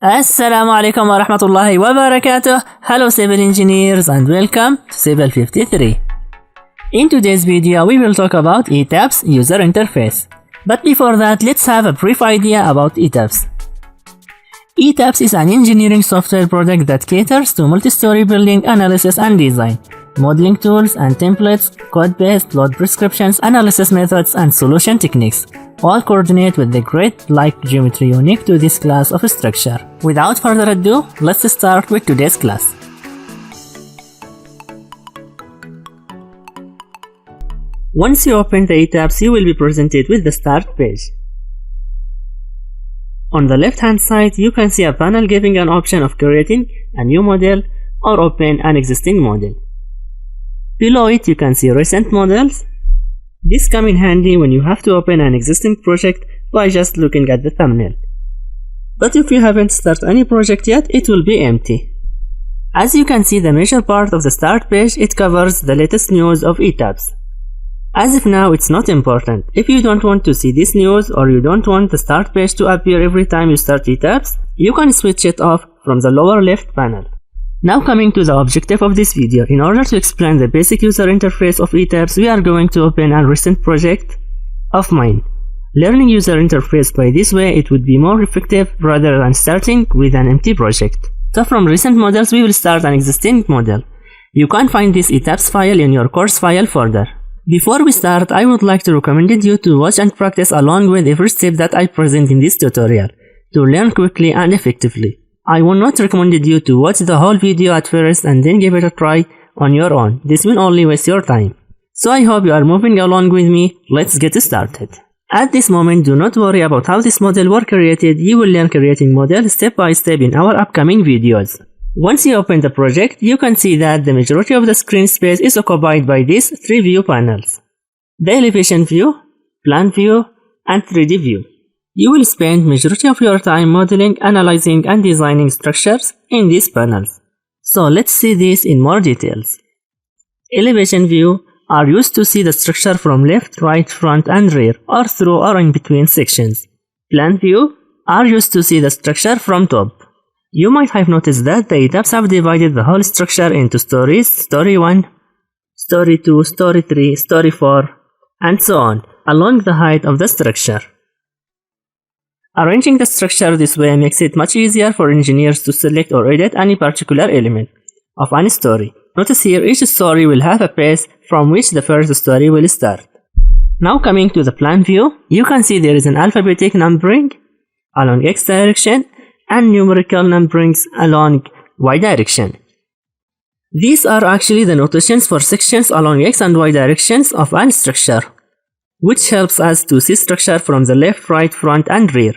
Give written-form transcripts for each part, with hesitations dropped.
Assalamu alaikum wa rahmatullahi wa barakatuh. Hello civil engineers and welcome to Civil 53. In today's video we will talk about Etabs user interface. But before that, let's have a brief idea about Etabs. Etabs is an engineering software product that caters to multi-story building analysis and design, modeling tools and templates, code-based load prescriptions, analysis methods, and solution techniques. All coordinate with the grid-like geometry unique to this class of structure. Without further ado, let's start with today's class. Once you open the Etabs, you will be presented with the start page. On the left hand side, you can see a panel giving an option of creating a new model or open an existing model. Below it, you can see recent models. This comes in handy when you have to open an existing project by just looking at the thumbnail. But if you haven't started any project yet, it will be empty. As you can see, the major part of the start page, it covers the latest news of Etabs. As of now, it's not important. If you don't want to see this news or you don't want the start page to appear every time you start Etabs, you can switch it off from the lower left panel. Now coming to the objective of this video, in order to explain the basic user interface of Etabs, we are going to open a recent project of mine. Learning user interface by this way, it would be more effective rather than starting with an empty project. So from recent models, we will start an existing model. You can find this Etabs file in your course file folder. Before we start, I would like to recommend you to watch and practice along with every step that I present in this tutorial to learn quickly and effectively. I would not recommend you to watch the whole video at first and then give it a try on your own. This will only waste your time. So I hope you are moving along with me. Let's get started. At this moment, do not worry about how this model was created. You will learn creating models step by step in our upcoming videos. Once you open the project, you can see that the majority of the screen space is occupied by these three view panels: the elevation view, plan view, and 3D view. You will spend majority of your time modeling, analyzing, and designing structures in these panels. So let's see this in more details. Elevation view are used to see the structure from left, right, front, and rear, or through or in between sections. Plan view are used to see the structure from top. You might have noticed that the Etabs have divided the whole structure into stories: story 1, story 2, story 3, story 4, and so on, along the height of the structure. Arranging the structure this way makes it much easier for engineers to select or edit any particular element of any story. Notice here, each story will have a base from which the first story will start. Now coming to the plan view, you can see there is an alphabetic numbering along X direction and numerical numberings along Y direction. These are actually the notations for sections along X and Y directions of any structure, which helps us to see structure from the left, right, front, and rear,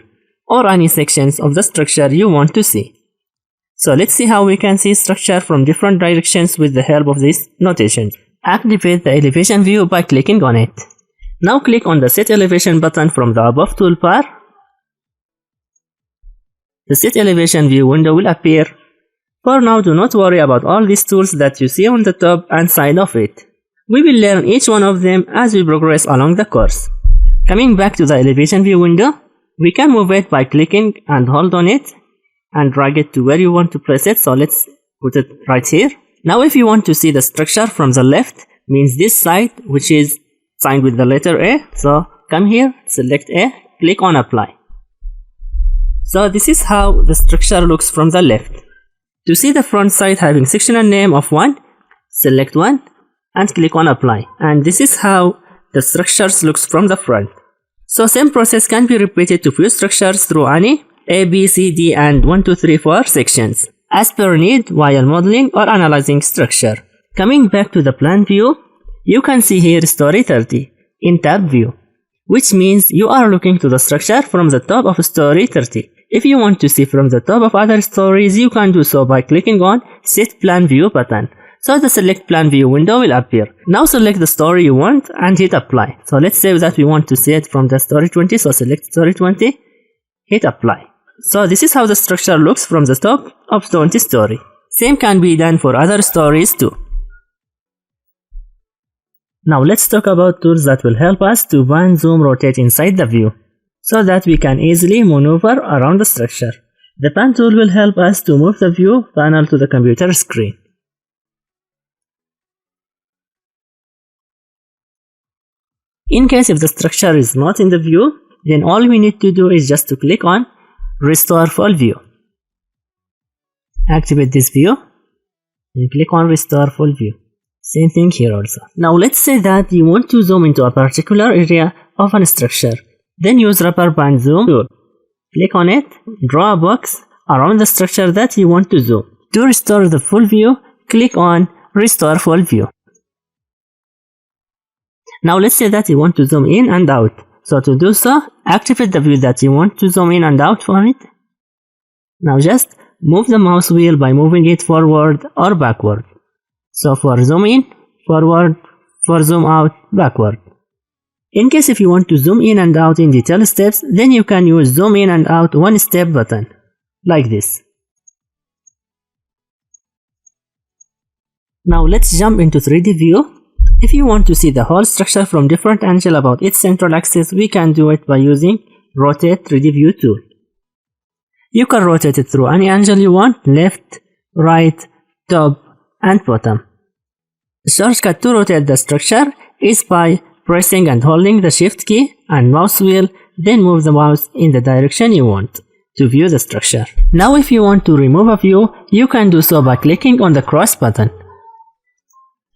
or any sections of the structure you want to see. So let's see how we can see structure from different directions with the help of these notations. Activate the elevation view by clicking on it. Now click on the Set Elevation button from the above toolbar. The Set Elevation View window will appear. For now, do not worry about all these tools that you see on the top and side of it. We will learn each one of them as we progress along the course. Coming back to the Elevation View window, we can move it by clicking and hold on it and drag it to where you want to place it. So let's put it right here. Now if you want to see the structure from the left, means this side, which is signed with the letter A. So come here, select A, click on Apply. So this is how the structure looks from the left. To see the front side having sectional name of 1, select 1 and click on Apply. And this is how the structures looks from the front. So same process can be repeated to few structures through any A, B, C, D, and 1, 2, 3, 4 sections, as per need while modeling or analyzing structure. Coming back to the plan view, you can see here story 30 in tab view, which means you are looking to the structure from the top of story 30. If you want to see from the top of other stories, you can do so by clicking on Set Plan View button. So the Select Plan View window will appear. Now select the story you want and hit Apply. So let's say that we want to see it from the story 20, so select story 20, hit Apply. So this is how the structure looks from the top of 20 story. Same can be done for other stories too. Now let's talk about tools that will help us to pan, zoom, rotate inside the view, so that we can easily maneuver around the structure. The pan tool will help us to move the view panel to the computer screen. In case if the structure is not in the view, then all we need to do is just to click on Restore Full View. Activate this view and click on Restore Full View. Same thing here also. Now let's say that you want to zoom into a particular area of a structure. Then use Rubber Band Zoom tool. Click on it, draw a box around the structure that you want to zoom. To restore the full view, click on Restore Full View. Now let's say that you want to zoom in and out. So to do so, activate the view that you want to zoom in and out from it. Now just move the mouse wheel by moving it forward or backward. So for zoom in, forward, for zoom out, backward. In case if you want to zoom in and out in detail steps, then you can use zoom in and out one step button, like this. Now let's jump into 3D view. If you want to see the whole structure from different angle about its central axis, we can do it by using Rotate 3D View tool. You can rotate it through any angle you want, left, right, top, and bottom. The shortcut to rotate the structure is by pressing and holding the Shift key and mouse wheel, then move the mouse in the direction you want to view the structure. Now if you want to remove a view, you can do so by clicking on the cross button.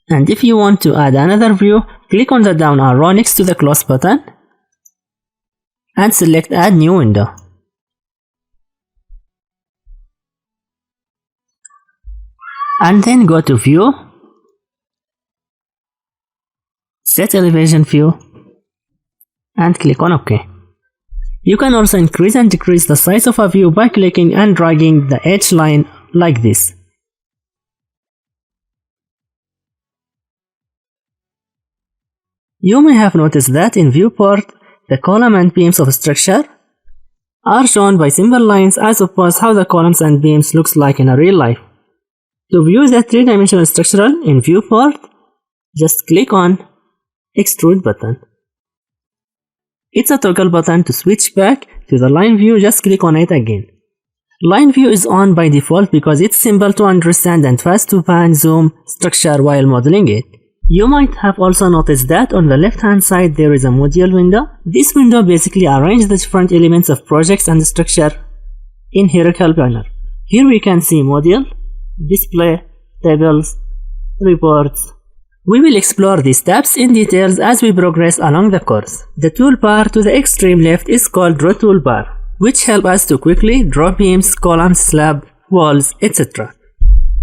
And if you want to add another view, click on the down arrow next to the close button and select Add New Window. And then go to View, Set Elevation View, and click on OK. You can also increase and decrease the size of a view by clicking and dragging the edge line like this. You may have noticed that in viewport, the column and beams of a structure are shown by simple lines as opposed how the columns and beams looks like in a real life. To view the 3-dimensional structural in viewport, just click on Extrude button. It's a toggle button to switch back to the line view, just click on it again. Line view is on by default because it's simple to understand and fast to pan zoom structure while modeling it. You might have also noticed that on the left hand side there is a module window. This window basically arranges the different elements of projects and structure in hierarchical manner. Here we can see module, display, tables, reports. We will explore these tabs in details as we progress along the course. The toolbar to the extreme left is called Draw Toolbar, which help us to quickly draw beams, columns, slab, walls, etc.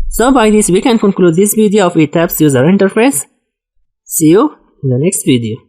So by this we can conclude this video of Etabs user interface. See you in the next video.